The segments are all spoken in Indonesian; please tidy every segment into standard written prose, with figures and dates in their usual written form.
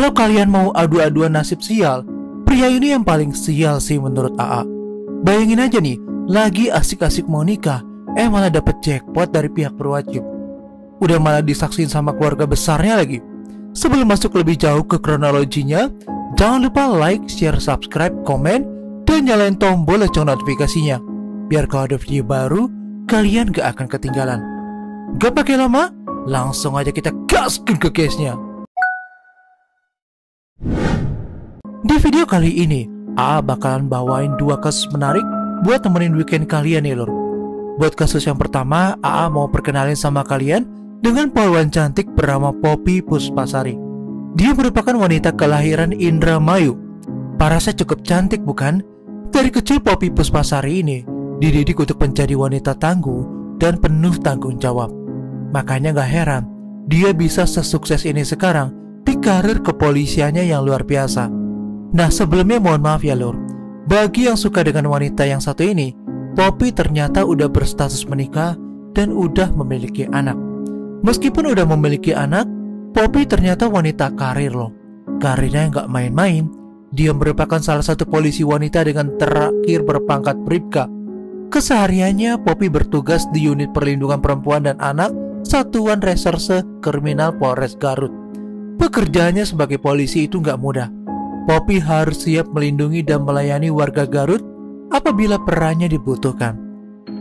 Kalau kalian mau adu-aduan nasib sial, pria ini yang paling sial sih menurut AA. Bayangin aja nih, lagi asik-asik mau nikah, malah dapet jackpot dari pihak berwajib. Udah malah disaksin sama keluarga besarnya lagi. Sebelum masuk lebih jauh ke kronologinya, jangan lupa like, share, subscribe, komen, dan nyalain tombol lonceng notifikasinya. Biar kalau ada video baru, kalian gak akan ketinggalan. Gak pakai lama, langsung aja kita gaskan ke case-nya. Di video kali ini, AA bakalan bawain 2 kasus menarik buat temenin weekend kalian nih lor. Buat kasus yang pertama, AA mau perkenalin sama kalian dengan polwan cantik bernama Poppy Puspasari. Dia merupakan wanita kelahiran Indramayu. Parasnya cukup cantik bukan? Dari kecil Poppy Puspasari ini dididik untuk menjadi wanita tangguh dan penuh tanggung jawab. Makanya gak heran dia bisa sesukses ini sekarang di karir kepolisiannya yang luar biasa. Nah sebelumnya mohon maaf ya lor, bagi yang suka dengan wanita yang satu ini, Poppy ternyata udah berstatus menikah dan udah memiliki anak. Meskipun udah memiliki anak, Poppy ternyata wanita karir loh. Karirnya gak main-main. Dia merupakan salah satu polisi wanita dengan terakhir berpangkat Bribka. Kesehariannya Poppy bertugas di unit perlindungan perempuan dan anak Satuan Reserse Kriminal Polres Garut. Pekerjaannya sebagai polisi itu gak mudah. Poppy harus siap melindungi dan melayani warga Garut apabila perannya dibutuhkan.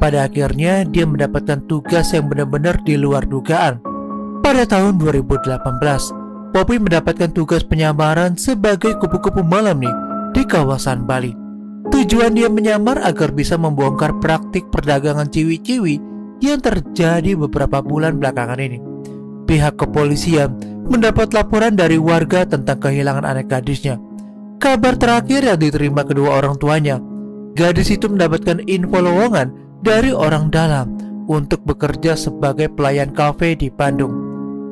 Pada akhirnya dia mendapatkan tugas yang benar-benar di luar dugaan. Pada tahun 2018, Poppy mendapatkan tugas penyamaran sebagai kupu-kupu malam nih di kawasan Bali. Tujuan dia menyamar agar bisa membongkar praktik perdagangan ciwi-ciwi yang terjadi beberapa bulan belakangan ini. Pihak kepolisian mendapat laporan dari warga tentang kehilangan anak gadisnya. Kabar terakhir yang diterima kedua orang tuanya, gadis itu mendapatkan info lowongan dari orang dalam untuk bekerja sebagai pelayan kafe di Bandung.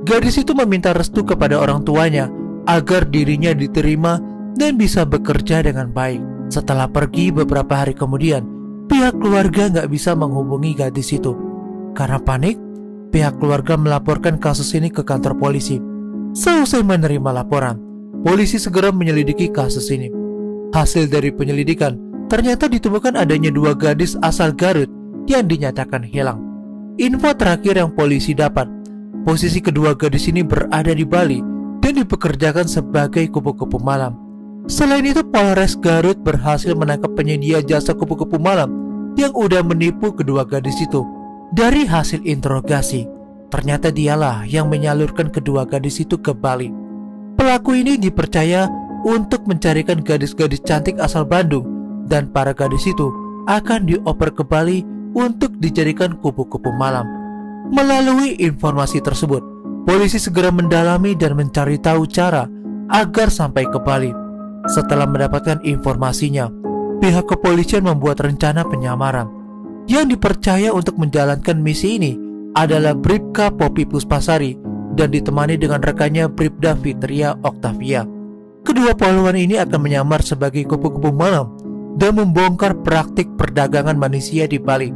Gadis itu meminta restu kepada orang tuanya agar dirinya diterima dan bisa bekerja dengan baik. Setelah pergi beberapa hari kemudian, pihak keluarga nggak bisa menghubungi gadis itu. Karena panik, pihak keluarga melaporkan kasus ini ke kantor polisi. Seusai menerima laporan, polisi segera menyelidiki kasus ini. Hasil dari penyelidikan, ternyata ditemukan adanya 2 gadis asal Garut yang dinyatakan hilang. Info terakhir yang polisi dapat, posisi kedua gadis ini berada di Bali dan dipekerjakan sebagai kupu-kupu malam. Selain itu, Polres Garut berhasil menangkap penyedia jasa kupu-kupu malam yang udah menipu kedua gadis itu. Dari hasil interogasi, ternyata dialah yang menyalurkan kedua gadis itu ke Bali. Pelaku ini dipercaya untuk mencarikan gadis-gadis cantik asal Bandung, dan para gadis itu akan dioper ke Bali untuk dijadikan kupu-kupu malam. Melalui informasi tersebut, polisi segera mendalami dan mencari tahu cara agar sampai ke Bali. Setelah mendapatkan informasinya, pihak kepolisian membuat rencana penyamaran. Yang dipercaya untuk menjalankan misi ini adalah Bribka Poppy Puspasari dan ditemani dengan rekannya Bribda Fitria Octavia. Kedua polwan ini akan menyamar sebagai kupu-kupu malam dan membongkar praktik perdagangan manusia di Bali.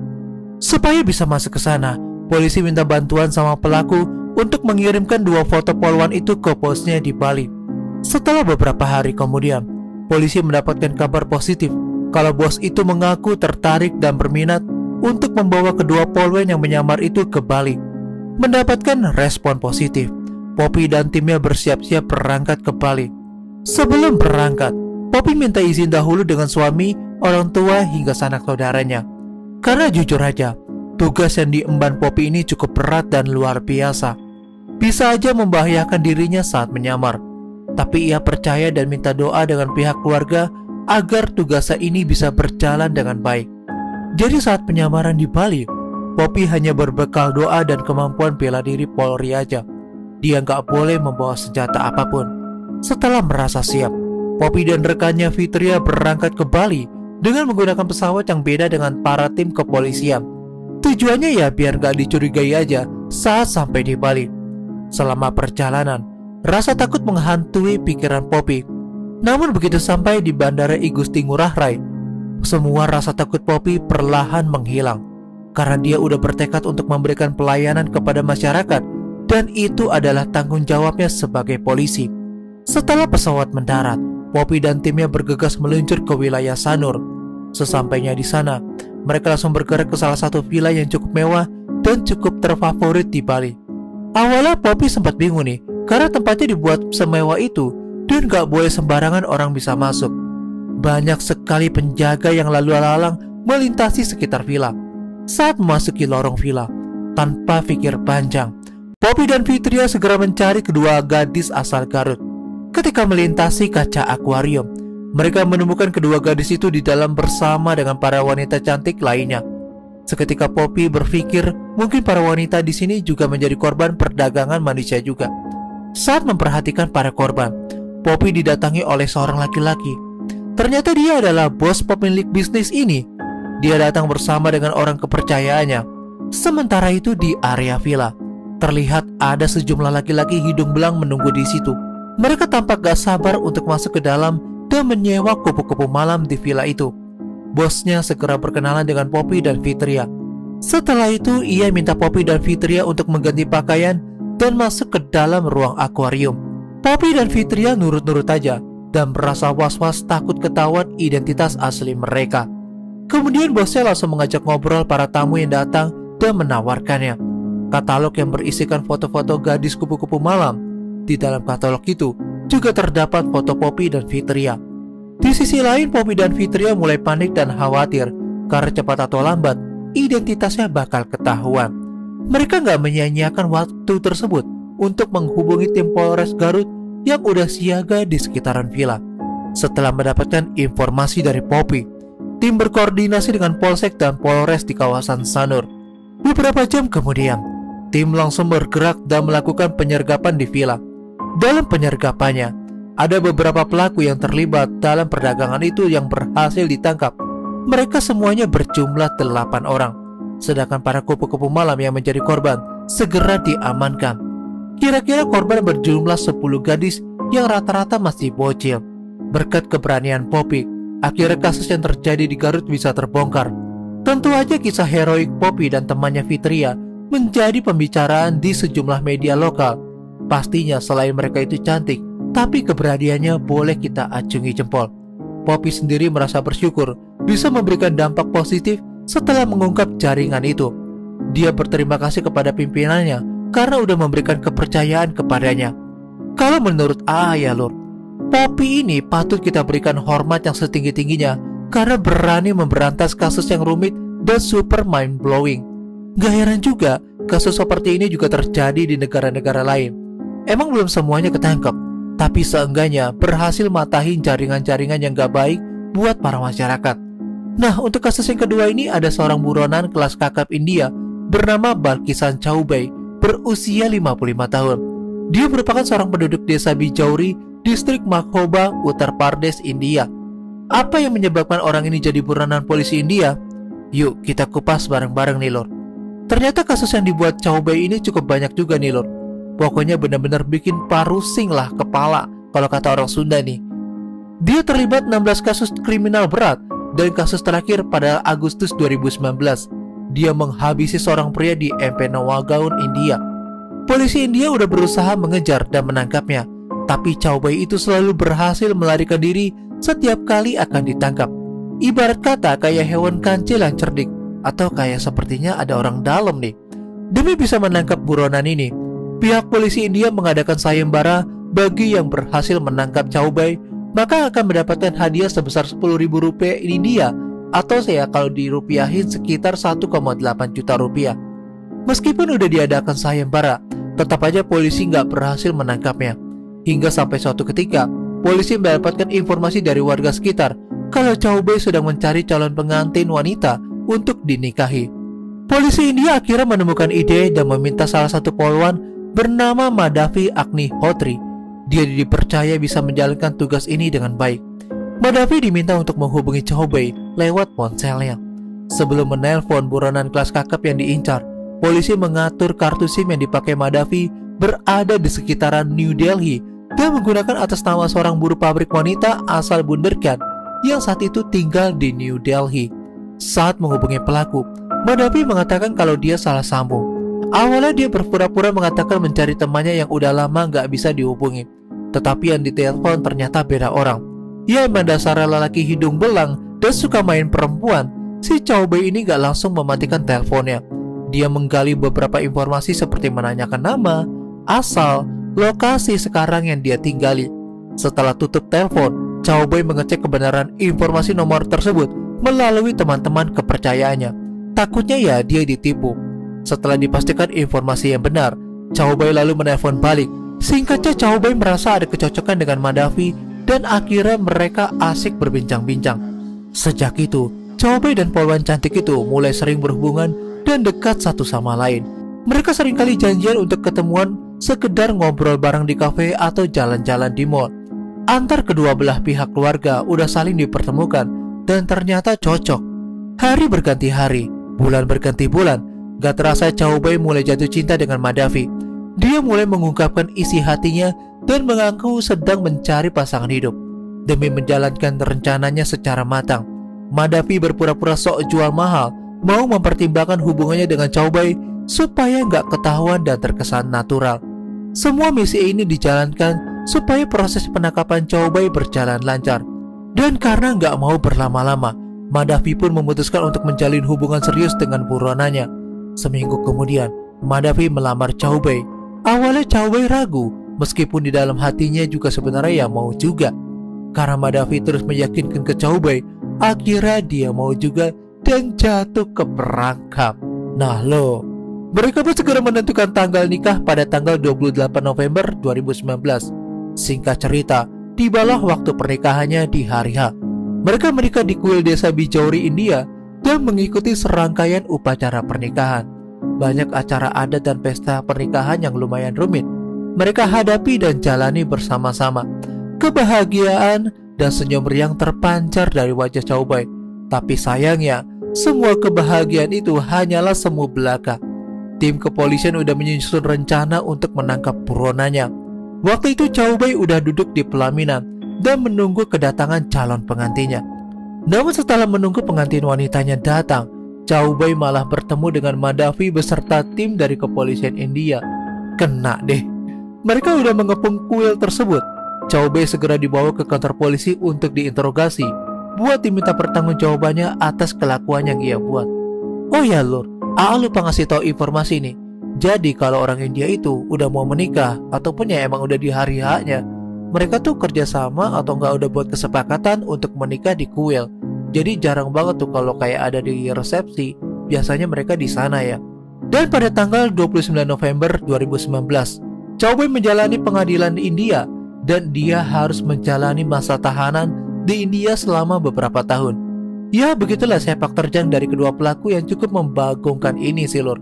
Supaya bisa masuk ke sana, polisi minta bantuan sama pelaku untuk mengirimkan 2 foto polwan itu ke posnya di Bali. Setelah beberapa hari kemudian, polisi mendapatkan kabar positif kalau bos itu mengaku tertarik dan berminat untuk membawa kedua polwan yang menyamar itu ke Bali. Mendapatkan respon positif, Poppy dan timnya bersiap-siap berangkat ke Bali. Sebelum berangkat, Poppy minta izin dahulu dengan suami, orang tua, hingga sanak saudaranya. Karena jujur aja, tugas yang diemban Poppy ini cukup berat dan luar biasa. Bisa aja membahayakan dirinya saat menyamar. Tapi ia percaya dan minta doa dengan pihak keluarga agar tugasnya ini bisa berjalan dengan baik. Jadi saat penyamaran di Bali, Poppy hanya berbekal doa dan kemampuan bela diri Polri aja. Dia nggak boleh membawa senjata apapun. Setelah merasa siap, Poppy dan rekannya Fitria berangkat ke Bali dengan menggunakan pesawat yang beda dengan para tim kepolisian. Tujuannya ya biar gak dicurigai aja saat sampai di Bali. Selama perjalanan, rasa takut menghantui pikiran Poppy. Namun begitu sampai di Bandara I Gusti Ngurah Rai, semua rasa takut Poppy perlahan menghilang. Karena dia udah bertekad untuk memberikan pelayanan kepada masyarakat, dan itu adalah tanggung jawabnya sebagai polisi. Setelah pesawat mendarat, Poppy dan timnya bergegas meluncur ke wilayah Sanur. Sesampainya di sana, mereka langsung bergerak ke salah satu villa yang cukup mewah dan cukup terfavorit di Bali. Awalnya Poppy sempat bingung nih, karena tempatnya dibuat semewah itu dan gak boleh sembarangan orang bisa masuk. Banyak sekali penjaga yang lalu lalang melintasi sekitar villa. Saat memasuki lorong villa, tanpa pikir panjang, Poppy dan Fitria segera mencari kedua gadis asal Garut. Ketika melintasi kaca akuarium, mereka menemukan kedua gadis itu di dalam bersama dengan para wanita cantik lainnya. Seketika Poppy berpikir mungkin para wanita di sini juga menjadi korban perdagangan manusia juga. Saat memperhatikan para korban, Poppy didatangi oleh seorang laki-laki. Ternyata dia adalah bos pemilik bisnis ini. Dia datang bersama dengan orang kepercayaannya. Sementara itu di area villa, terlihat ada sejumlah laki-laki hidung belang menunggu di situ. Mereka tampak gak sabar untuk masuk ke dalam dan menyewa kupu-kupu malam di villa itu. Bosnya segera berkenalan dengan Poppy dan Fitria. Setelah itu, ia minta Poppy dan Fitria untuk mengganti pakaian dan masuk ke dalam ruang akuarium. Poppy dan Fitria nurut-nurut aja dan merasa was-was takut ketahuan identitas asli mereka. Kemudian bosnya langsung mengajak ngobrol para tamu yang datang dan menawarkannya katalog yang berisikan foto-foto gadis kupu-kupu malam. Di dalam katalog itu juga terdapat foto Poppy dan Fitria. Di sisi lain, Poppy dan Fitria mulai panik dan khawatir karena cepat atau lambat identitasnya bakal ketahuan. Mereka gak menyia-nyiakan waktu tersebut untuk menghubungi tim Polres Garut yang udah siaga di sekitaran villa. Setelah mendapatkan informasi dari Poppy, tim berkoordinasi dengan Polsek dan Polres di kawasan Sanur. Beberapa jam kemudian, tim langsung bergerak dan melakukan penyergapan di villa. Dalam penyergapannya, ada beberapa pelaku yang terlibat dalam perdagangan itu yang berhasil ditangkap. Mereka semuanya berjumlah 8 orang. Sedangkan para kupu-kupu malam yang menjadi korban segera diamankan. Kira-kira korban berjumlah 10 gadis yang rata-rata masih bocil. Berkat keberanian Poppy, akhirnya kasus yang terjadi di Garut bisa terbongkar. Tentu aja kisah heroik Poppy dan temannya Fitria menjadi pembicaraan di sejumlah media lokal. Pastinya selain mereka itu cantik, tapi keberaniannya boleh kita acungi jempol. Poppy sendiri merasa bersyukur bisa memberikan dampak positif setelah mengungkap jaringan itu. Dia berterima kasih kepada pimpinannya karena udah memberikan kepercayaan kepadanya. Kalau menurut ya Lur, Poppy ini patut kita berikan hormat yang setinggi-tingginya karena berani memberantas kasus yang rumit dan super mind-blowing. Gak heran juga kasus seperti ini juga terjadi di negara-negara lain. Emang belum semuanya ketangkep, tapi seenggaknya berhasil matahin jaringan-jaringan yang gak baik buat para masyarakat. Nah, untuk kasus yang kedua ini ada seorang buronan kelas kakap India bernama Balkisan Chaubey, berusia 55 tahun. Dia merupakan seorang penduduk desa Bijauri, distrik Makhoba, Uttar Pradesh, India. Apa yang menyebabkan orang ini jadi buronan polisi India? Yuk kita kupas bareng-bareng nih Lor. Ternyata kasus yang dibuat Chaubey ini cukup banyak juga nih Lor. Pokoknya benar-benar bikin parusing lah kepala kalau kata orang Sunda nih. Dia terlibat 16 kasus kriminal berat dan kasus terakhir pada Agustus 2019. Dia menghabisi seorang pria di MP Nawagaon, India. Polisi India udah berusaha mengejar dan menangkapnya, tapi Chaubey itu selalu berhasil melarikan diri setiap kali akan ditangkap. Ibarat kata kayak hewan kancil yang cerdik, atau kayak sepertinya ada orang dalam nih. Demi bisa menangkap buronan ini, pihak polisi India mengadakan sayembara bagi yang berhasil menangkap Chaubey, maka akan mendapatkan hadiah sebesar 10.000 rupiah India, atau saya kalau dirupiahin sekitar 1,8 juta rupiah. Meskipun udah diadakan sayembara, tetap aja polisi nggak berhasil menangkapnya. Hingga sampai suatu ketika, polisi mendapatkan informasi dari warga sekitar kalau Chaubey sedang mencari calon pengantin wanita untuk dinikahi. Polisi India akhirnya menemukan ide dan meminta salah satu polwan bernama Madhavi Agnihotri. Dia dipercaya bisa menjalankan tugas ini dengan baik. Madhavi diminta untuk menghubungi Chaubey lewat ponselnya. Sebelum menelpon buronan kelas kakap yang diincar, polisi mengatur kartu SIM yang dipakai Madhavi berada di sekitaran New Delhi dan menggunakan atas nama seorang buruh pabrik wanita asal Bundelkhand yang saat itu tinggal di New Delhi. Saat menghubungi pelaku, Madhavi mengatakan kalau dia salah sambung. Awalnya dia berpura-pura mengatakan mencari temannya yang udah lama gak bisa dihubungi. Tetapi yang ditelepon ternyata beda orang. Ia mendasar lelaki hidung belang dan suka main perempuan. Si Chow Bei ini gak langsung mematikan teleponnya. Dia menggali beberapa informasi seperti menanyakan nama, asal, lokasi sekarang yang dia tinggali. Setelah tutup telepon, Chow Bei mengecek kebenaran informasi nomor tersebut melalui teman-teman kepercayaannya. Takutnya ya dia ditipu. Setelah dipastikan informasi yang benar, Chow Bei lalu menelpon balik. Singkatnya, Chow Bei merasa ada kecocokan dengan Madavi dan akhirnya mereka asik berbincang-bincang. Sejak itu, Chow Bei dan polwan cantik itu mulai sering berhubungan dan dekat satu sama lain. Mereka seringkali janjian untuk ketemuan, sekedar ngobrol bareng di kafe atau jalan-jalan di mall. Antar kedua belah pihak keluarga udah saling dipertemukan dan ternyata cocok. Hari berganti hari, bulan berganti bulan. Gak terasa Chow Bei mulai jatuh cinta dengan Madavi. Dia mulai mengungkapkan isi hatinya dan mengaku sedang mencari pasangan hidup. Demi menjalankan rencananya secara matang, Madavi berpura-pura sok jual mahal, mau mempertimbangkan hubungannya dengan Chow Bei supaya nggak ketahuan dan terkesan natural. Semua misi ini dijalankan supaya proses penangkapan Chow Bei berjalan lancar. Dan karena nggak mau berlama-lama, Madavi pun memutuskan untuk menjalin hubungan serius dengan buronannya. Seminggu kemudian, Madavi melamar Chow Bei. Awalnya Chow Bei ragu, meskipun di dalam hatinya juga sebenarnya ya mau juga. Karena Madavi terus meyakinkan ke Chow Bei, akhirnya dia mau juga dan jatuh ke perangkap. Nah lo, mereka pun segera menentukan tanggal nikah pada tanggal 28 November 2019. Singkat cerita, tibalah waktu pernikahannya di hari H. Mereka menikah di kuil desa Bijauri, India dan mengikuti serangkaian upacara pernikahan. Banyak acara adat dan pesta pernikahan yang lumayan rumit mereka hadapi dan jalani bersama-sama. Kebahagiaan dan senyum riang terpancar dari wajah Chow Bei. Tapi sayangnya, semua kebahagiaan itu hanyalah semu belaka. Tim kepolisian udah menyusun rencana untuk menangkap buronannya. Waktu itu Chow Bei udah duduk di pelaminan dan menunggu kedatangan calon pengantinnya. Namun setelah menunggu pengantin wanitanya datang, Chow Bei malah bertemu dengan Madavi beserta tim dari kepolisian India. Kena deh. Mereka udah mengepung kuil tersebut. Chow Bei segera dibawa ke kantor polisi untuk diinterogasi buat diminta pertanggungjawabannya atas kelakuan yang ia buat. Oh ya Lur, AA lupa ngasih tahu informasi nih. Jadi kalau orang India itu udah mau menikah ataupun ya emang udah di hari H-nya, mereka tuh kerjasama atau nggak udah buat kesepakatan untuk menikah di kuil. Jadi jarang banget tuh kalau kayak ada di resepsi, biasanya mereka di sana ya. Dan pada tanggal 29 November 2019, Chow Bei menjalani pengadilan di India dan dia harus menjalani masa tahanan di India selama beberapa tahun. Ya begitulah sepak terjang dari kedua pelaku yang cukup membagongkan ini sih Lur.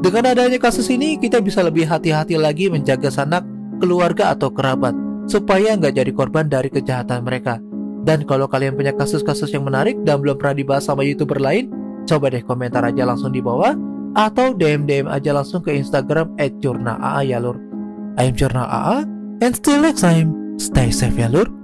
Dengan adanya kasus ini, kita bisa lebih hati-hati lagi menjaga sanak, keluarga atau kerabat supaya nggak jadi korban dari kejahatan mereka. Dan kalau kalian punya kasus-kasus yang menarik dan belum pernah dibahas sama YouTuber lain, coba deh komentar aja langsung di bawah atau DM aja langsung ke Instagram @jurnaa ya Lur. I'm Jurnaa and still next time, stay safe ya Lur.